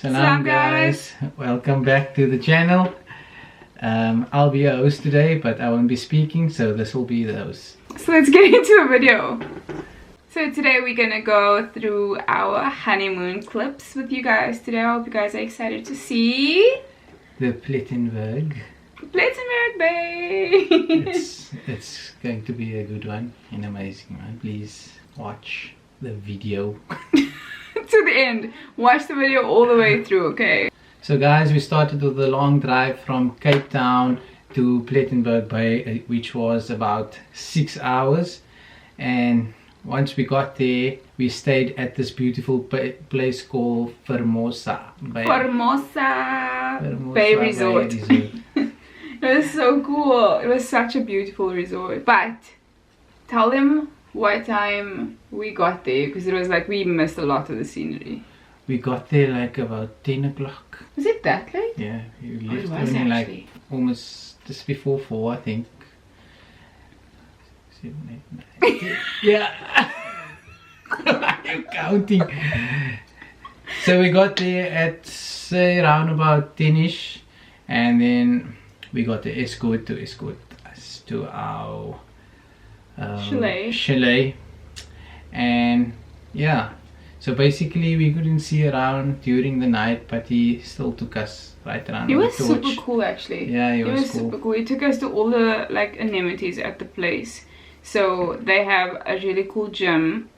Salam guys, welcome back to the channel. I'll be your host today, but I won't be speaking, so this will be the host. So let's get into the video. So today we're gonna go through our honeymoon clips with you guys today. I hope you guys are excited to see The Plettenberg. Plettenberg Bay. it's going to be a good one, an amazing one. Please watch the video to the end. Watch the video all the way through, okay? So guys, we started with a long drive from Cape Town to Plettenberg Bay, which was about 6 hours. And once we got there, we stayed at this beautiful place called Formosa Bay Resort. It was so cool. It was such a beautiful resort. But tell them what time we got there, because it was like we missed a lot of the scenery. We got there like about 10 o'clock. Was it that late? Yeah, we left it was only actually. like almost just before 4, I think. 7, 8, 9. Yeah. I'm counting. So we got there at say around about 10ish, and then we got the escort to escort us to our chalet. And yeah, so basically we couldn't see around during the night, but he still took us right around. He was super cool actually. Yeah, he was cool. Super cool. He took us to all the like amenities at the place. So they have a really cool gym.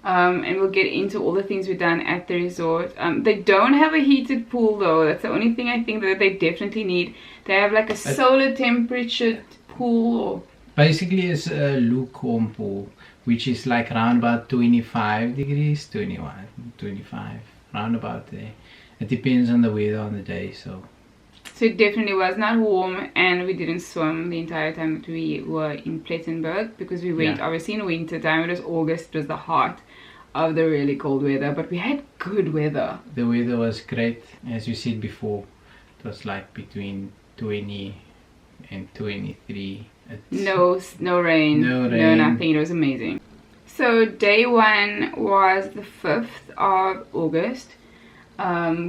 And we'll get into all the things we've done at the resort. They don't have a heated pool though. That's the only thing I think that they definitely need. They have like a solar temperatured pool. Basically it's a lukewarm pool, which is like around about 25 degrees, 21, 25, round about there. It depends on the weather on the day. So it definitely was not warm, and we didn't swim the entire time that we were in Plettenberg, because we went obviously in winter time. It was August, it was the heart of the really cold weather, but we had good weather. The weather was great, as you said before. It was like between 20 and 23. No rain, no nothing. It was amazing. So day 1 was the 5th of August.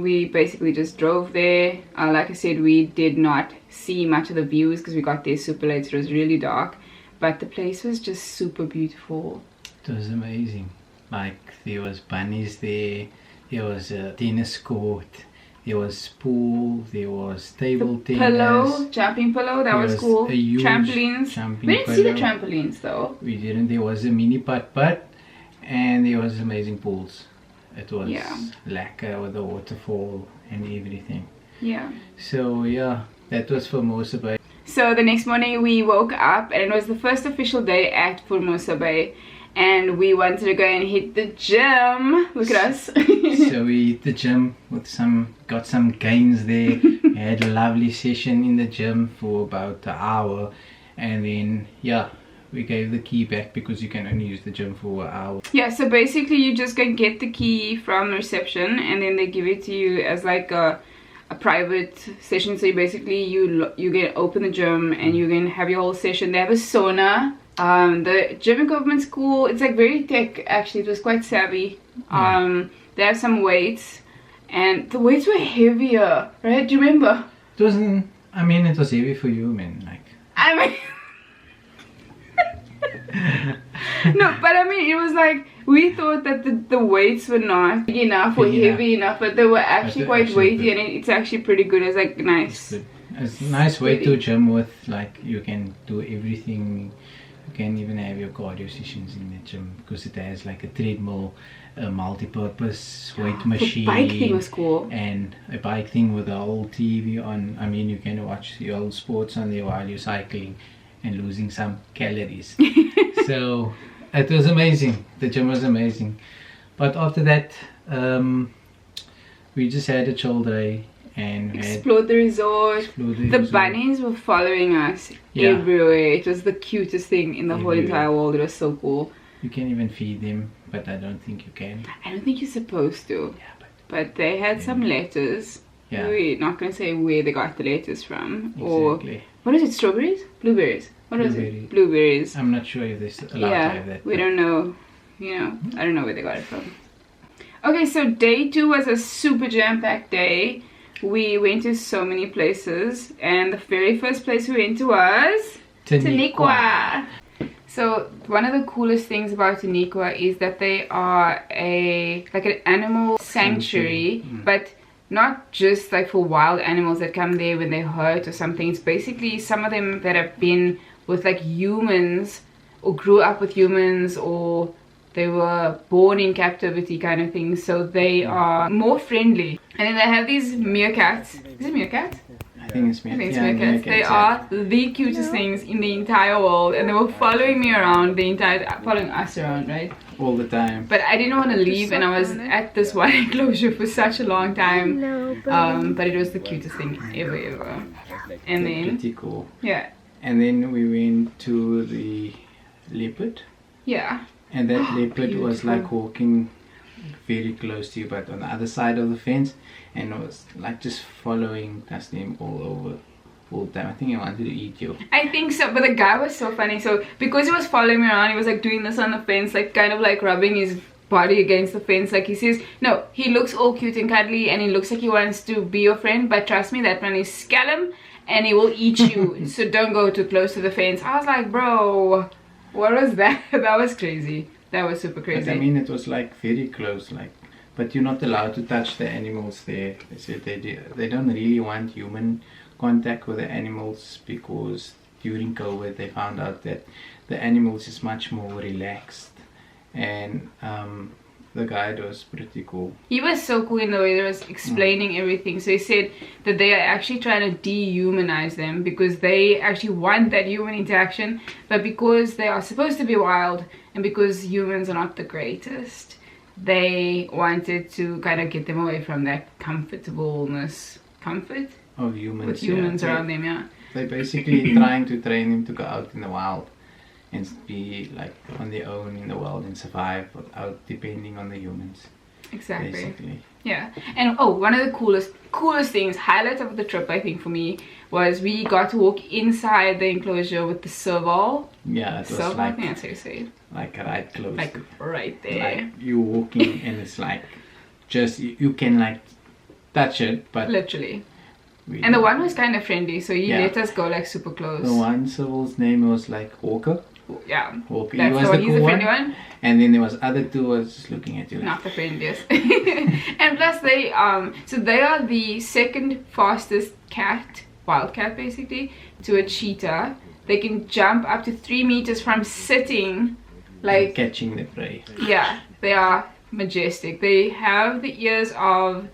We basically just drove there. Like I said, we did not see much of the views because we got there super late, so it was really dark, but the place was just super beautiful. It was amazing. Like there was bunnies there was a tennis court, there was pool, there was table tennis, jumping pillow, that was cool. Trampolines. We didn't see the trampolines though. We didn't. There was a mini putt, and there was amazing pools. It was lekker with the waterfall and everything. Yeah. So yeah, that was Formosa Bay. So the next morning we woke up, and it was the first official day at Formosa Bay, and we wanted to go and hit the gym. Look at us. So we hit the gym with got some gains there. We had a lovely session in the gym for about an hour, and then we gave the key back because you can only use the gym for an hour. Yeah, so basically you just go and get the key from reception, and then they give it to you as like a private session. So you basically you can open the gym and you can have your whole session. They have a sauna. The gym equipment's cool. It's like very tech actually. It was quite savvy. They have some weights, and the weights were heavier, right? Do you remember? It wasn't. I mean, it was heavy for you, man. Like. I mean. No, but I mean, it was like we thought that the weights were not big enough or heavy enough, but they were actually quite weighty, and it's actually pretty good. It's like nice. It's a nice way to gym with, like, you can do everything. You can even have your cardio sessions in the gym because it has like a treadmill, a multi-purpose weight machine. The bike thing was cool. And a bike thing with a whole TV on. I mean, you can watch the old sports on there while you're cycling and losing some calories. So it was amazing. The gym was amazing. But after that, we just had a chill day and explored the resort. The bunnies were following us everywhere. It was the cutest thing in the whole entire world. It was so cool. You can even feed them, but I don't think you can. I don't think you're supposed to. Yeah, but they had some letters. Yeah. We're not going to say where they got the letters from. Exactly. Or what is it? Strawberries? Blueberries? What was it? Blueberries. I'm not sure if they're allowed to have that. We don't know. You know, I don't know where they got it from. Okay, so day 2 was a super jam-packed day. We went to so many places, and the very first place we went to was Tenikwa. So one of the coolest things about Tenikwa is that they are like an animal sanctuary, but not just like for wild animals that come there when they're hurt or something. It's basically some of them that have been with like humans, or grew up with humans, or they were born in captivity kind of thing. So they are more friendly. And then they have these meerkats. Is it meerkat? I think it's meerkats. Meerkats. They are the cutest things in the entire world, and they were following me around following us around, right? All the time. But I didn't want to leave, and I was at this one enclosure for such a long time. But it was the cutest thing ever. And then pretty cool. Yeah. And then we went to the leopard. Yeah. And that leopard was like walking very close to you, but on the other side of the fence, and it was like just following Tasneem all over all the time. I think he wanted to eat you. I think so, but the guy was so funny. So because he was following me around, he was like doing this on the fence, like kind of like rubbing his body against the fence. Like he says, no, he looks all cute and cuddly, and he looks like he wants to be your friend, but trust me, that man is scallum and he will eat you. So don't go too close to the fence. I was like, bro, what was that? That was crazy. That was super crazy. But I mean, it was like very close, like, but you're not allowed to touch the animals there. They said they don't really want human contact with the animals, because during COVID they found out that the animals is much more relaxed, and the guide was pretty cool. He was so cool in the way he was explaining everything. So he said that they are actually trying to dehumanize them, because they actually want that human interaction, but because they are supposed to be wild, and because humans are not the greatest, they wanted to kind of get them away from that comfort of humans, with humans around them. Yeah, they're basically trying to train them to go out in the wild and be like on their own in the world and survive without depending on the humans. Exactly. Basically. Yeah. And one of the coolest things, highlight of the trip, I think, for me, was we got to walk inside the enclosure with the serval. Yeah, it was serval, like, I think that's how you say it. Like right close. Like right there. Like you walking and it's like just you can like touch it, but literally. And the one was kind of friendly, so he let us go like super close. The one serval's name was like Walker. Yeah, Walker. That's he was the one. the He's cool the friendly one. And then there was other two was just looking at you. Not the friendliest. And plus they so they are the second fastest wildcat basically, to a cheetah. They can jump up to 3 meters from sitting, like catching the prey. Yeah, they are majestic. They have the ears of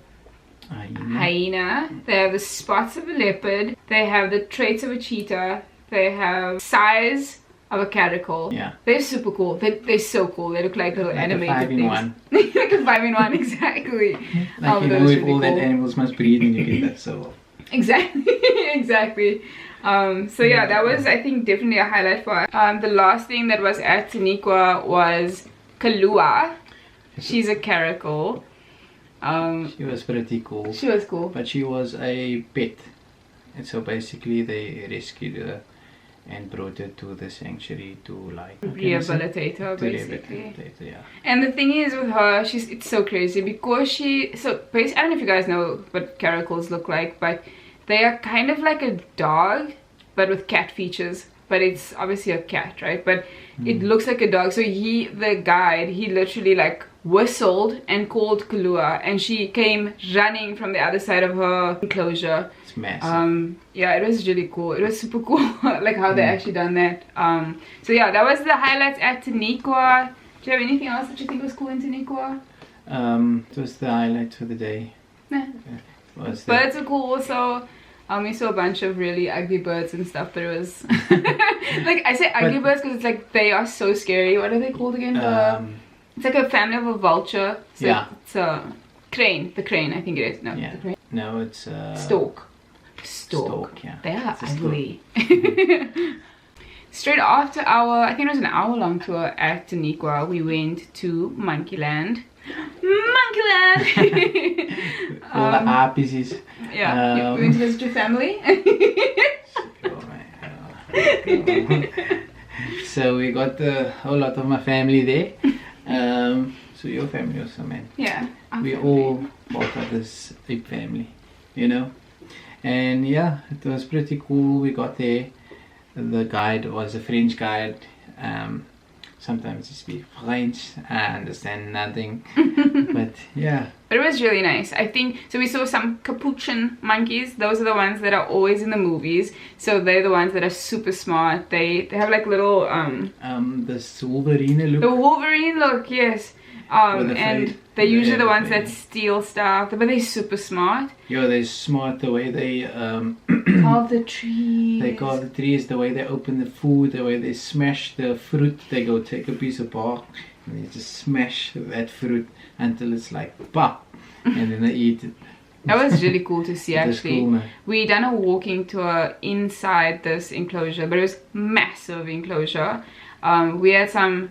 hyena. They have the spots of a leopard. They have the traits of a cheetah. They have size of a caracal. Yeah, they're super cool. They're so cool. They look like little animated things. 5-in-1. Like a 5-in-1, exactly. Like you know, if all that animals must breathe, and you get that so. Exactly, exactly. So yeah, that was, I think, definitely a highlight for us. The last thing that was at Tenikwa was Kalua. She's a caracal. She was pretty cool. She was cool. But she was a pet. And so basically they rescued her and brought her to the sanctuary to like rehabilitate her, basically. Yeah. And the thing is with her, it's so crazy because I don't know if you guys know what caracals look like, but they are kind of like a dog but with cat features, but it's obviously a cat, right? But it looks like a dog. So the guide, he literally like whistled and called Kalua, and she came running from the other side of her enclosure. It's massive. Yeah, it was really cool. It was super cool like how they actually done that. So yeah, that was the highlights at Tenikwa. Do you have anything else that you think was cool in Tenikwa? It was the highlight for the day. Nah. Birds are cool also. We saw a bunch of really ugly birds and stuff, but it was like, I say ugly birds because it's like they are so scary. What are they called again? It's like a family of a vulture. So yeah. It's a crane. The crane, I think it is. No, yeah. the crane. No, it's stork. Yeah. They are ugly. Straight after I think it was an hour-long tour at Tenikwa, we went to Monkeyland. Monkeyland! All the RPGs. Yeah, we went to visit your family. So we got a whole lot of my family there. So your family also, man. Yeah. We all part of this ape family, you know. And yeah, it was pretty cool. We got there. The guide was a French guide. Sometimes he speaks French. I understand nothing. But yeah. But it was really nice. I think, so we saw some capuchin monkeys. Those are the ones that are always in the movies. So they're the ones that are super smart. They have like little... this Wolverine look. The Wolverine look, yes. And they're usually the ones that steal stuff. But they're super smart. Yeah, they're smart the way they... carve the trees. They carve the trees, the way they open the food, the way they smash the fruit. They go take a piece of bark and they just smash that fruit until it's like pop, and then they eat it. That was really cool to see actually. Cool, we done a walking tour inside this enclosure, but it was massive enclosure. We had some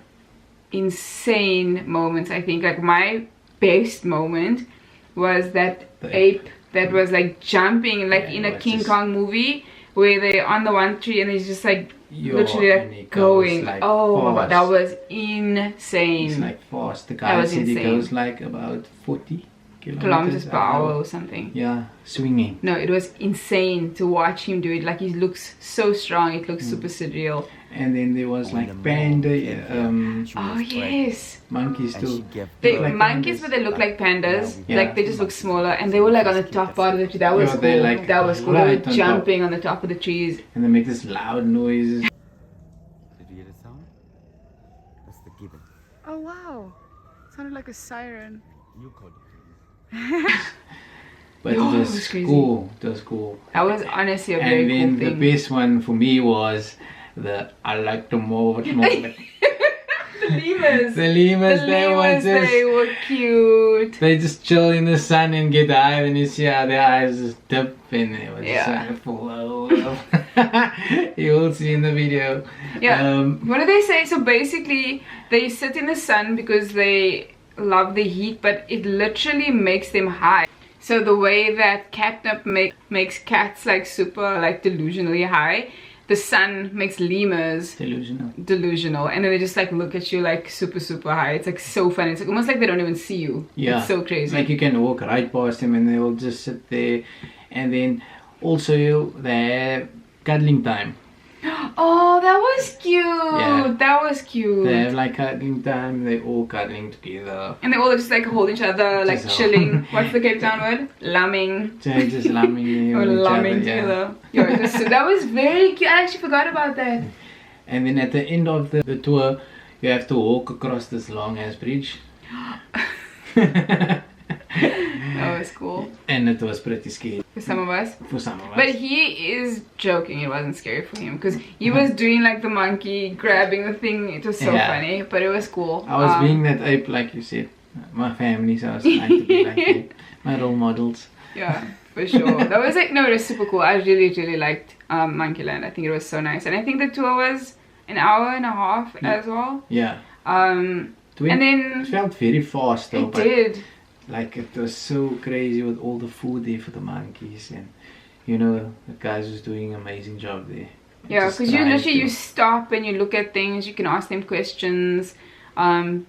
insane moments. I think like my best moment was that ape that was like jumping like in a King Kong movie where they're on the one tree and he's just like literally like going. Like oh my god, that was It's insane. like fast. The guy said he goes like about 40 kilometers per hour or something. Yeah, swinging. No, it was insane to watch him do it. Like he looks so strong. It looks super surreal. And then there was like panda, oh yes, monkeys too. They like monkeys, pandas. but they look like pandas. Yeah. Like they just look smaller, and they were like on the top part of the tree. That was cool. Like that was cool. right They were on jumping on the top of the trees. And they make this loud noises. Did you hear the sound? That's the gibbon. Oh wow, sounded like a siren. You called it. But Oh, it it was was crazy. cool. It was cool. That was honestly a very And then cool thing. the best one for me was I like to move it more. The lemurs. The lemurs, They were cute. They just chill in the sun and get high, and you see how their eyes just dip and they were just like full of you will see in the video. Yeah. What do they say? So basically, they sit in the sun because they love the heat, but it literally makes them high. So the way that catnip makes cats like super like delusionally high, the sun makes lemurs delusional, and then they just like look at you like super high. It's like so funny. It's like almost like they don't even see you. Yeah, it's so crazy. Like you can walk right past them and they will just sit there. And then also they have cuddling time. Oh, that was cute. Yeah. That was cute. They have like cuddling time. They're all cuddling together. And they all just like hold each other, like Just chilling. What's the Cape Town word? Lumming. They're just lumming Or with each lumming other, together. Yeah, that was very cute. I actually forgot about that. And then at the end of the tour, you have to walk across this long ass bridge. That was cool. And it was pretty scary. For some of us. For some of us. But he is joking. It wasn't scary for him because he was doing like the monkey grabbing the thing. It was so funny, but it was cool. I was being that ape, like you said. My family, so I was trying to be like it. My role models. Yeah, for sure. That was like, no, it was super cool. I really liked Monkeyland. I think it was so nice. And I think the tour was an hour and a half as well. Yeah. And then it felt very fast though. It did. Like it was so crazy with all the food there for the monkeys, and you know the guys was doing an amazing job there. Yeah, because you literally you stop and you look at things, you can ask them questions.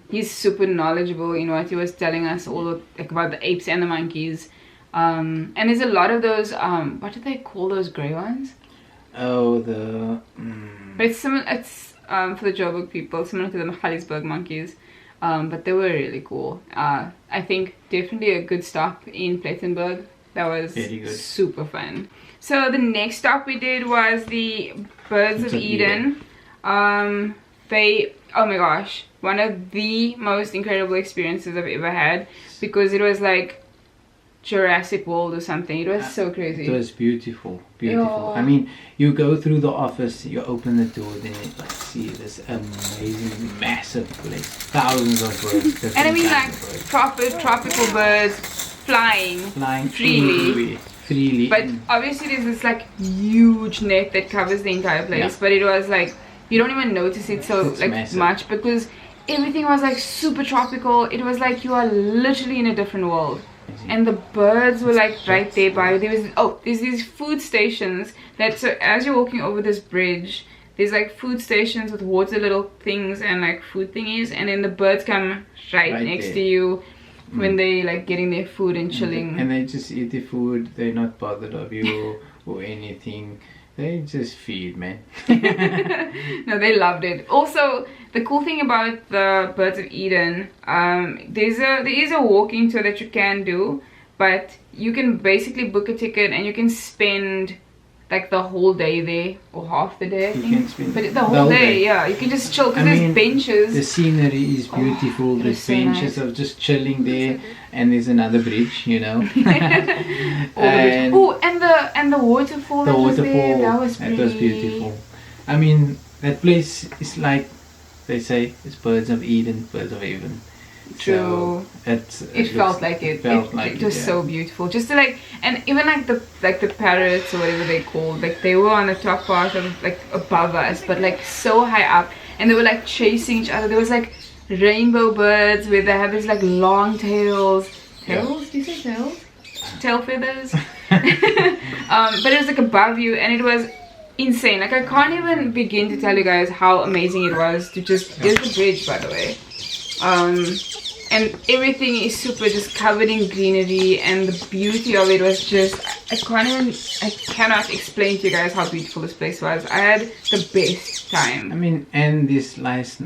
He's super knowledgeable in what he was telling us all like about the apes and the monkeys. And there's a lot of those what do they call those grey ones? Oh, the But it's similar, it's for the Joburg people, similar to the Magaliesberg monkeys. But they were really cool. I think definitely a good stop in Plettenberg. That was super fun. So the next stop we did was the Birds of Eden. Oh my gosh, one of the most incredible experiences I've ever had, because it was like Jurassic World or something. It was so crazy. It was beautiful. I mean, you go through the office, you open the door, then you see this amazing, massive place, thousands of birds. And I mean like proper tropical birds flying freely. But obviously there's this like huge net that covers the entire place. But it was like you don't even notice it so like massive. Much, because everything was like super tropical. It was like you are literally in a different world. And the birds were like right there by you. There's these food stations that, so as you're walking over this bridge, there's like food stations with water little things and like food thingies, and then the birds come right next there to you when they like getting their food and chilling. And they just eat the food. They're not bothered of you or anything. They just feed, man. No, they loved it. Also, the cool thing about the Birds of Eden, there is a walking tour that you can do, but you can basically book a ticket and you can spend like the whole day there, or half the day, I think. You can spend but the whole day, yeah, you can just chill because there's benches. The scenery is beautiful. There's so benches of just chilling there, and there's another bridge, you know. and the waterfall. The waterfall, there, that was beautiful. I mean, that place is like they say, it's Birds of Eden, Birds of Heaven. True. So it felt like it. It was so beautiful. Just to like, and even like the parrots or whatever they called, like they were on the top part of like above us, but like so high up, and they were like chasing each other. There was like rainbow birds where they have these like long tails. Tails? Do you say tails? Tail feathers. But it was like above you, and it was insane. Like I can't even begin to tell you guys how amazing it was to just. There's the bridge, by the way. And everything is super just covered in greenery, and the beauty of it was just, I cannot explain to you guys how beautiful this place was. I had the best time. I mean, and these nice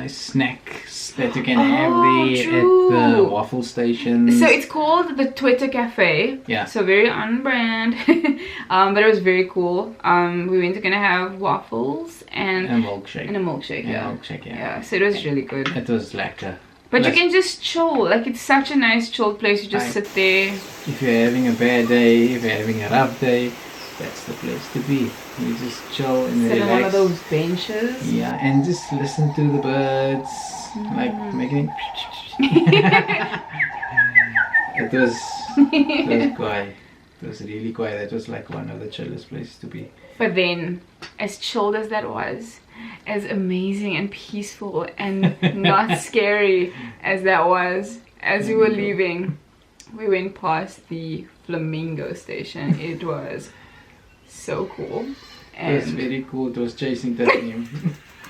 snacks that you can have there at the waffle station. So it's called the Twitter Cafe. Yeah. So very on brand. But it was very cool. We went to gonna have waffles and a milkshake. Yeah. So it was really good. It was lekker. But you can just chill. Like it's such a nice chilled place. You just sit there. If you're having a bad day, if you're having a rough day, that's the place to be. You just chill and sit relax. on one of those benches. Yeah, and just listen to the birds, like making. It was quiet. It was really quiet. That was like one of the chillest places to be. But then, as chilled as that was, as amazing and peaceful and not scary as that was, as we were leaving, we went past the flamingo station. It was so cool. And it was very cool. It was chasing the team.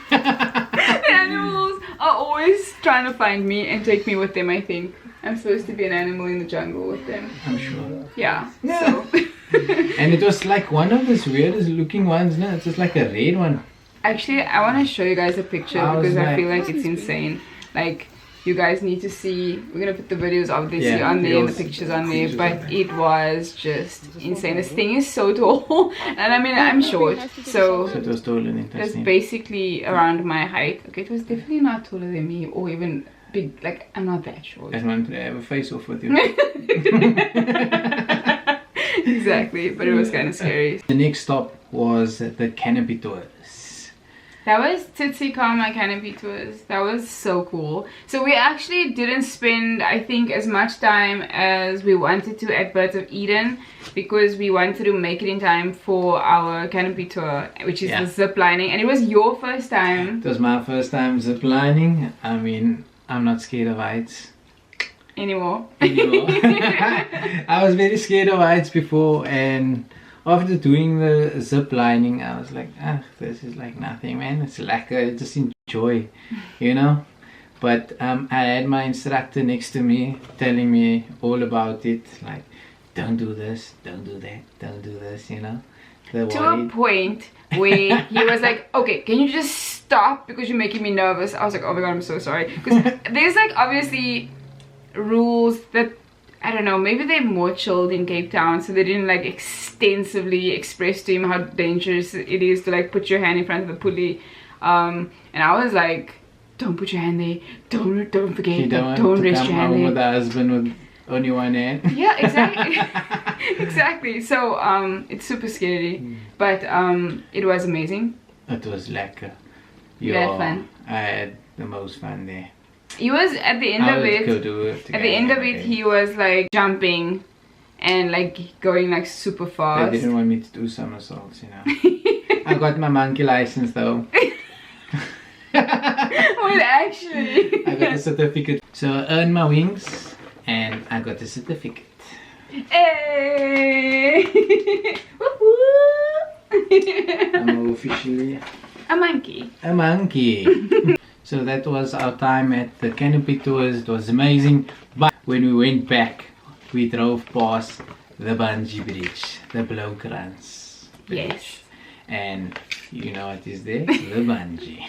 The animals are always trying to find me and take me with them, I think. I'm supposed to be an animal in the jungle with them. I'm sure. Yeah. So. And it was like one of those weirdest looking ones, no? It's just like a red one. Actually, I want to show you guys a picture because I feel like it's insane. Like, you guys need to see. We're going to put the videos obviously on there and the pictures on there. But it was just insane. This thing is so tall. And I mean, I'm short. So it was taller than it was basically around my height. Okay, it was definitely not taller than me or even big. Like, I'm not that short. I wanted to have a face off with you. Exactly, but it was kind of scary. The next stop was the Canopy tours. That was Tsitsikama Canopy tours. That was so cool. So we actually didn't spend, I think, as much time as we wanted to at Birds of Eden, because we wanted to make it in time for our Canopy tour, which is the zip lining. And it was your first time. It was my first time zip lining. I mean, I'm not scared of heights. Anymore. I was very scared of heights before, and after doing the zip lining, I was like, this is like nothing, man. It's lekker, just enjoy, you know. But I had my instructor next to me telling me all about it, like, don't do this, don't do that, don't do this, you know. To a point where he was like, okay, can you just stop because you're making me nervous? I was like, oh my god, I'm so sorry. Because there's like obviously rules that, I don't know, maybe they're more chilled in Cape Town, so they didn't like extensively express to him how dangerous it is to like put your hand in front of the pulley. And I was like, don't put your hand there, don't forget, don't rest your hand there. With a husband with only one hand. Yeah, exactly. Exactly. So it's super scary, but it was amazing. It was lekker. You had fun. I had the most fun there. He was at the end of it. At the end of it, he was like jumping and like going like super fast. They didn't want me to do somersaults, you know. I got my monkey license though. Well, actually, I got a certificate. So I earned my wings and I got a certificate. Hey! I'm officially A monkey. A monkey. So that was our time at the Canopy tours. It was amazing. But when we went back, we drove past the Bungy bridge, the Bloukrans bridge. Yes. And you know what is there? The Bungy.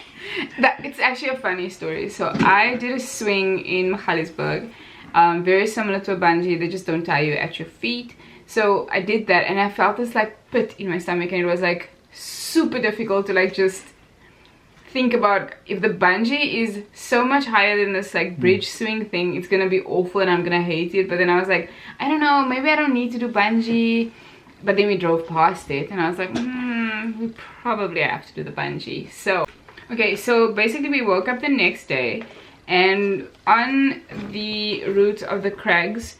It's actually a funny story. So I did a swing in Magaliesburg, very similar to a bungee. They just don't tie you at your feet. So I did that, and I felt this like pit in my stomach, and it was like super difficult to like just think about if the bungee is so much higher than this like bridge swing thing, it's gonna be awful and I'm gonna hate it. But then I was like, I don't know, maybe I don't need to do bungee. But then we drove past it and I was like, we probably have to do the bungee. So okay, so basically we woke up the next day, and on the route of the crags,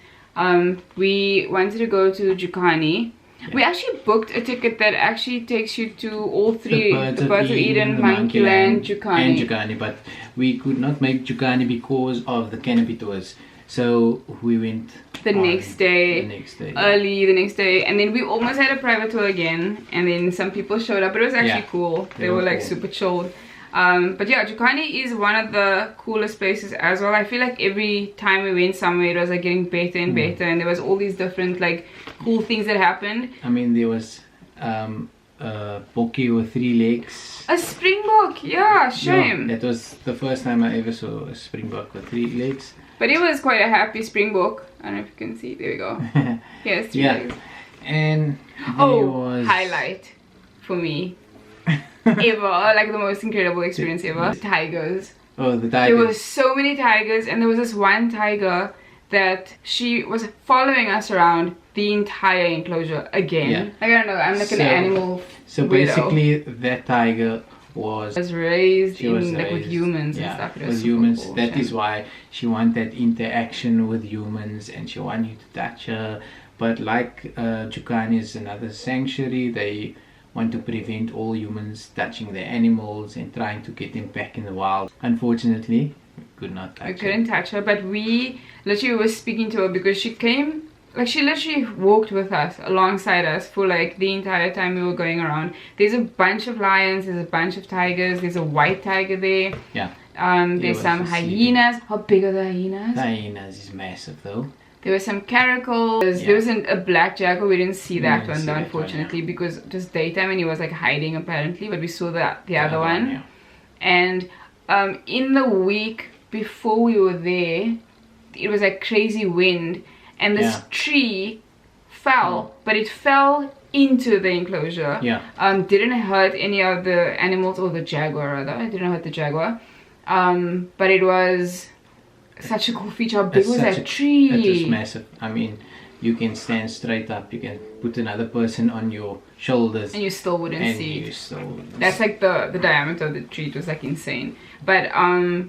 we wanted to go to Jukani. Yeah. We actually booked a ticket that actually takes you to all three, the Birds of Eden, Monkeyland, Jukani. And Jukani, but we could not make Jukani because of the Canopy tours. So we went the next day, early the next day, and then we almost had a private tour again, and then some people showed up. It was actually cool. They were like super chilled. But yeah, Jukani is one of the coolest places as well. I feel like every time we went somewhere, it was like getting better and better, and there was all these different like cool things that happened. I mean, there was a bokkie with 3 legs. A springbok, yeah, shame. Yeah, that was the first time I ever saw a springbok with 3 legs. But it was quite a happy springbok. I don't know if you can see. There we go. Yes, 3 legs. And highlight for me ever, like the most incredible experience ever. Tigers. Oh, the tigers. There were so many tigers, and there was this one tiger that she was following us around the entire enclosure again. Yeah. Like, I don't know, I'm like an animal So widow. Basically that tiger was raised with humans and stuff. It was with humans. Cool. That is why she wanted that interaction with humans, and she wanted you to touch her. But like Jukani is another sanctuary, they want to prevent all humans touching their animals and trying to get them back in the wild. Unfortunately, we could not touch her. I couldn't touch her, but we literally were speaking to her because she came, like she literally walked with us, alongside us for like the entire time we were going around. There's a bunch of lions, there's a bunch of tigers, there's a white tiger there. Yeah. There's some hyenas. How big are the hyenas? The hyenas is massive though. There were some caracals. Yeah. There was a black jaguar. We didn't see that one though, unfortunately, because it was daytime and he was like hiding apparently. But we saw the other one. Yeah. And in the week before we were there, it was like crazy wind, and this tree fell, but it fell into the enclosure. Yeah. Didn't hurt any of the animals, or the jaguar rather. It didn't hurt the jaguar. But it was such a cool feature. How big was that tree? It was massive. I mean, you can stand straight up, you can put another person on your shoulders, and you still wouldn't see it. That's like the diameter of the tree. It was like insane. But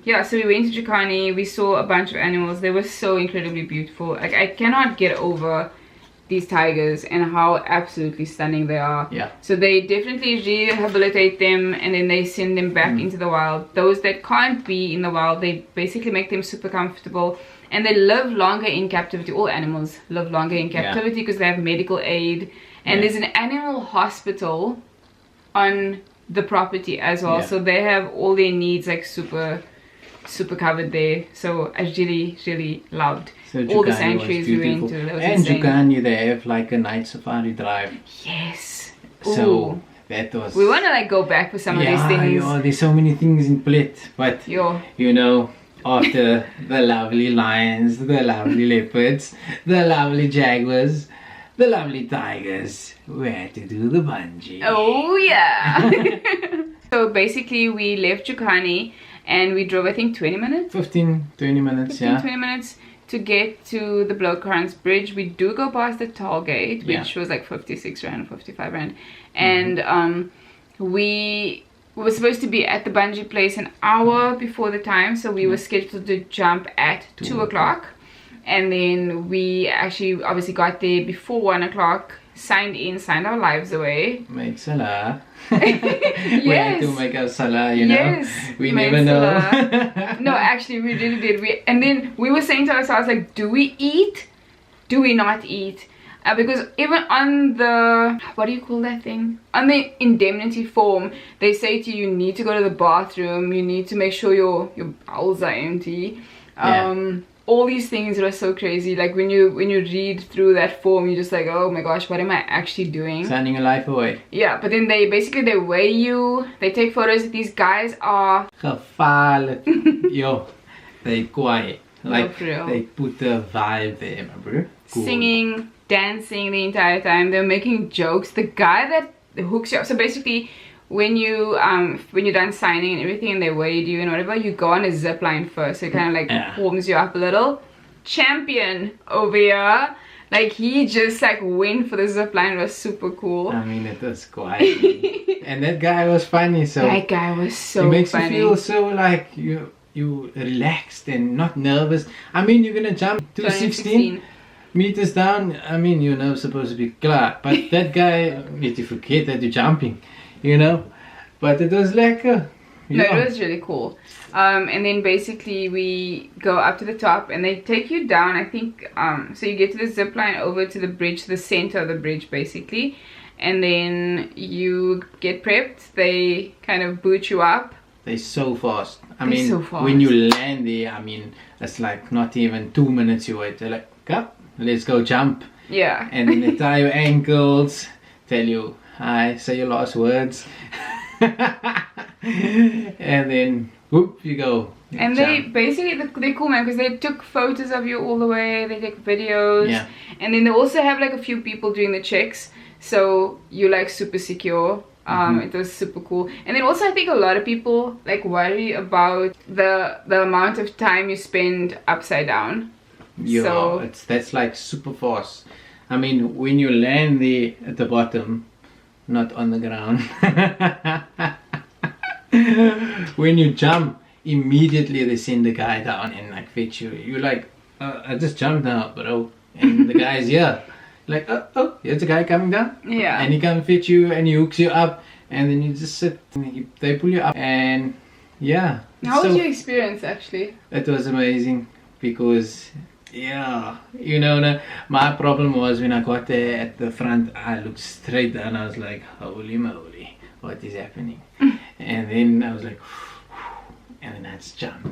yeah, so we went to Jukani, we saw a bunch of animals. They were so incredibly beautiful. Like, I cannot get over these tigers and how absolutely stunning they are. Yeah. So they definitely rehabilitate them, and then they send them back into the wild. Those that can't be in the wild, they basically make them super comfortable, and they live longer in captivity. All animals live longer in captivity because they have medical aid, and there's an animal hospital on the property as well. So they have all their needs like super covered there. So I really loved all the sanctuaries we went to. That was insane. Jukani, they have like a night safari drive. Yes. So that was... We want to like go back for some of these things. Yeah, there's so many things in Plet, but you know, after the lovely lions, the lovely leopards, the lovely jaguars, the lovely tigers, we had to do the bungee. Oh yeah. So basically we left Jukani and we drove, I think, 20 minutes? 20 minutes, 20 minutes to get to the Bloukrans bridge. We do go past the toll gate, which was like 56 rand, 55 rand. And we were supposed to be at the bungee place an hour before the time, so we were scheduled to jump at 2 o'clock. And then we actually obviously got there before 1 o'clock, signed our lives away. Made salah. We had to make our salah, you know. We never know. No, actually we really did. And then we were saying to ourselves, like, do we eat? Do we not eat? Because even on the, what do you call that thing? On the indemnity form, they say to you, you need to go to the bathroom, you need to make sure your bowels are empty. All these things that are so crazy. Like when you read through that form, you're just like, oh my gosh, what am I actually doing? Signing your life away. Yeah, but then they weigh you, they take photos. These guys are gevaarlijk. Yo, they quiet. Like Blooper Reel. they put the vibe there, my bro. Cool. Singing, dancing the entire time. They're making jokes. The guy that hooks you up. So basically, when you're done signing and everything, and they weighed you and whatever, you go on a zip line first. So it kind of like warms you up a little. Champion over here. Like he just like went for the zip line. It was super cool. I mean, it was quiet. And that guy was funny. So that guy was so funny. It makes funny. you feel so like you relaxed and not nervous. I mean, you're gonna jump 216 meters down. I mean, you're not supposed to be klar, but that guy, you forget that you're jumping, you know. But it was like no, it was really cool. And then basically we go up to the top and they take you down, I think. So you get to the zip line over to the bridge, the center of the bridge basically, and then you get prepped. They kind of boot you up. They're so fast. I They're mean, so fast. when you land there, I mean, it's like not even 2 minutes you wait. They're like, come, let's go jump. Yeah. And then they tie your ankles, tell you, hi, say your last words. And then, whoop, you go. And they basically, they're cool, man, because they took photos of you all the way. They take videos. Yeah. And then they also have like a few people doing the checks. So you're like super secure. It was super cool. And then also I think a lot of people like worry about the amount of time you spend upside down. Yeah, So that's like super fast. I mean, when you land there at the bottom, not on the ground. When you jump, immediately they send the guy down and like fetch you. You're like, I just jumped now, bro. And the guy's here. Like, oh, here's a guy coming down. Yeah. And he comes fetch you and he hooks you up. And then you just sit, and they pull you up. And yeah. How was your experience actually? It was amazing because, yeah, you know, my problem was when I got there at the front, I looked straight down. I was like, holy moly, what is happening? And then I was like, and then I just jumped.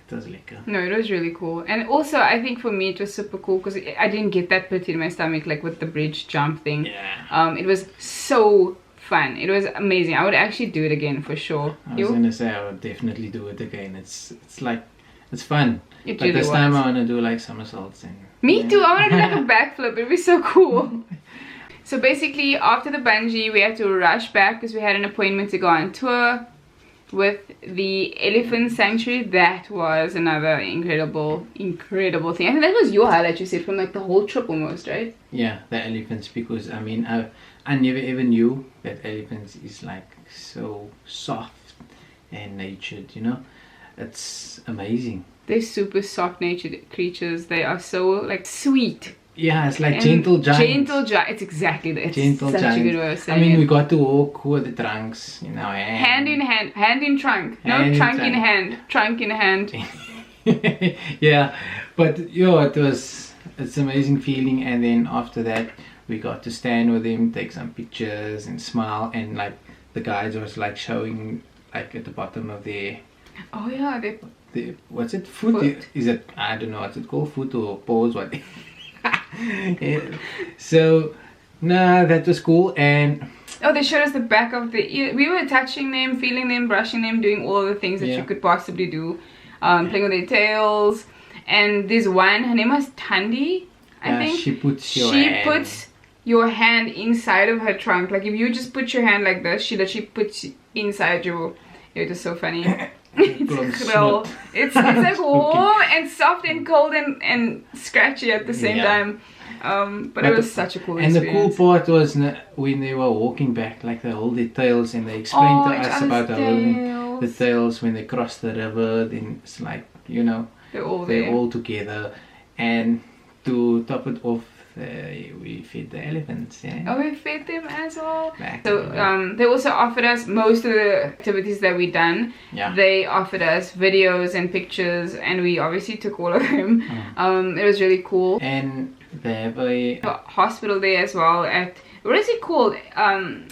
It was like No, it was really cool. And also I think for me it was super cool because I didn't get that pit in my stomach like with the bridge jump thing. Yeah. It was so fun. It was amazing. I would actually do it again for sure. I was gonna say I would definitely do it again. It's like, it's fun. It But really this time was. I wanna do like somersaults and Me too. I want to do like a backflip. It'd be so cool. So basically, after the bungee, we had to rush back because we had an appointment to go on tour with the elephant sanctuary. That was another incredible thing. I think that was your highlight, you said, from like the whole trip almost, right? yeah, the elephants, because I mean I never ever knew that elephants is like so soft and natured, you know. It's amazing. They're super soft-natured creatures. They are so like sweet. Yeah, it's like And gentle giants. Gentle giants. It's exactly that. It's Gentle such giants. a good way of saying I mean, it. we got to walk with the trunks, you know. Hand in hand, hand in trunk. No, Hand in trunk in trunk. hand, trunk in hand. Yeah, but yo, it's amazing feeling. And then after that, we got to stand with him, take some pictures, and smile. And like the guys was like showing like at the bottom of their Oh yeah, the what's it, foot? Foot. Is it, I don't know what's it called, foot or paws, what? Yeah. So nah, that was cool. And oh, they showed us the back of the ear. We were touching them, feeling them, brushing them, doing all the things that Yeah. you could possibly do. Playing with their tails. And there's one, her name was Tandi, I think. she puts your She hand. puts your hand inside of her trunk. Like if you just put your hand like this, she literally puts inside your. It was so funny. It's Snot. it's like warm and soft and cold and scratchy at the same Yeah. time. But it was such a cool And the experience. cool part was when they were walking back, like they hold their tails and they explained to each us other's about holding the tails. tails when they cross the river. Then it's like, you know, They're all they're there. all together. And to top it off, we feed the elephants. Yeah. Oh, we fed them as well. Back So they also offered us most of the activities that we done. Yeah. They offered us videos and pictures, and we obviously took all of them. It was really cool. And They have a hospital there as well at, what is it called? Plettenberg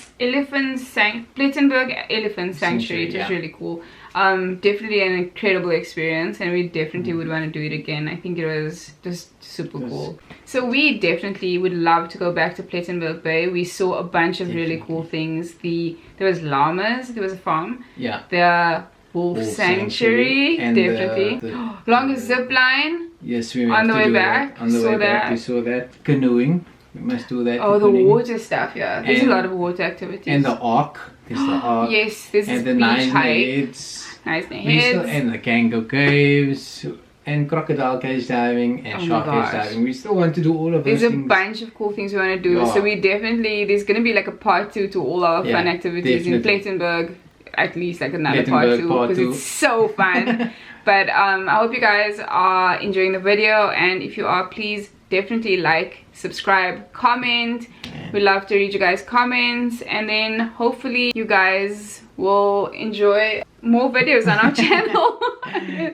Elephant Sanctuary. It was yeah. really cool. Definitely an incredible experience, and we definitely would want to do it again. I think it was just super cool. So we definitely would love to go back to Plettenberg Bay. We saw a bunch of really cool things. There was llamas, there was a farm. Yeah. The wolf sanctuary, and definitely. Longest zip line. Yes, we on the way back. On the way back, we saw that. Canoeing. We must do that. Oh, the water stuff, yeah. There's a lot of water activities. And the ark. There's the ark. Yes, there's and this the beach nine hike. heads. Nice heads. And the kangaroo caves. And crocodile cage diving. And shark cage diving. We still want to do all of those things. There's a bunch of cool things we want to do. Yeah. So we definitely, there's going to be like a part 2 to all our fun activities in Plettenberg. At least like another part 2 because it's so fun. But I hope you guys are enjoying the video, and if you are, please definitely like, subscribe, comment. We love to read you guys' comments, and then hopefully you guys will enjoy more videos on our channel.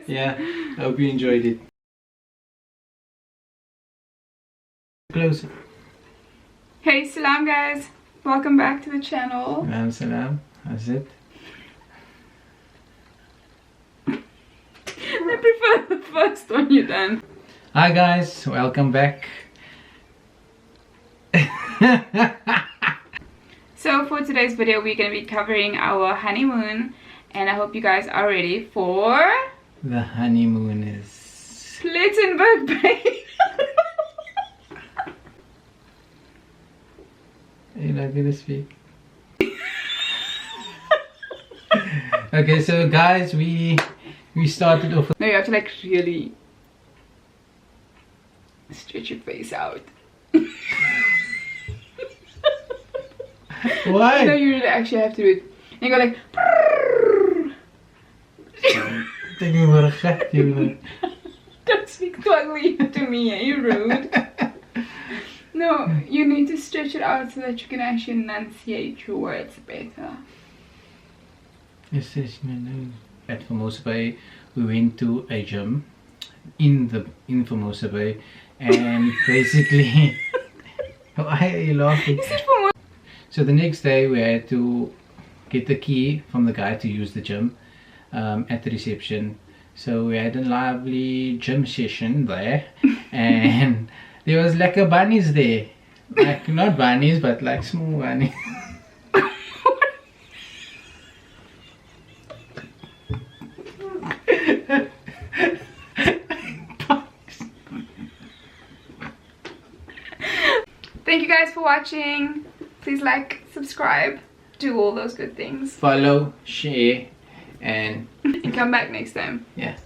Yeah, I hope you enjoyed it. Close. Hey, salam guys, welcome back to the channel. Salam. How's it? I prefer the first one you done. Hi guys, welcome back. So for today's video, we're going to be covering our honeymoon, and I hope you guys are ready for the honeymooners. Plettenberg Bay. You're not gonna speak. Okay, so guys, we started off. No, you have to like really stretch your face out. Why? No, you really actually have to do it. And you go like. Don't speak ugly to me, you rude. No, you need to stretch it out so that you can actually enunciate your words better. At Formosa Bay, we went to a gym in Formosa Bay, and basically, why are you laughing? So the next day we had to get the key from the guy to use the gym at the reception. So we had a lovely gym session there, and there was like a bunnies there, like not bunnies but like small bunnies. Thank you guys for watching. Please like, subscribe, do all those good things. Follow, share, and come back next time. Yeah.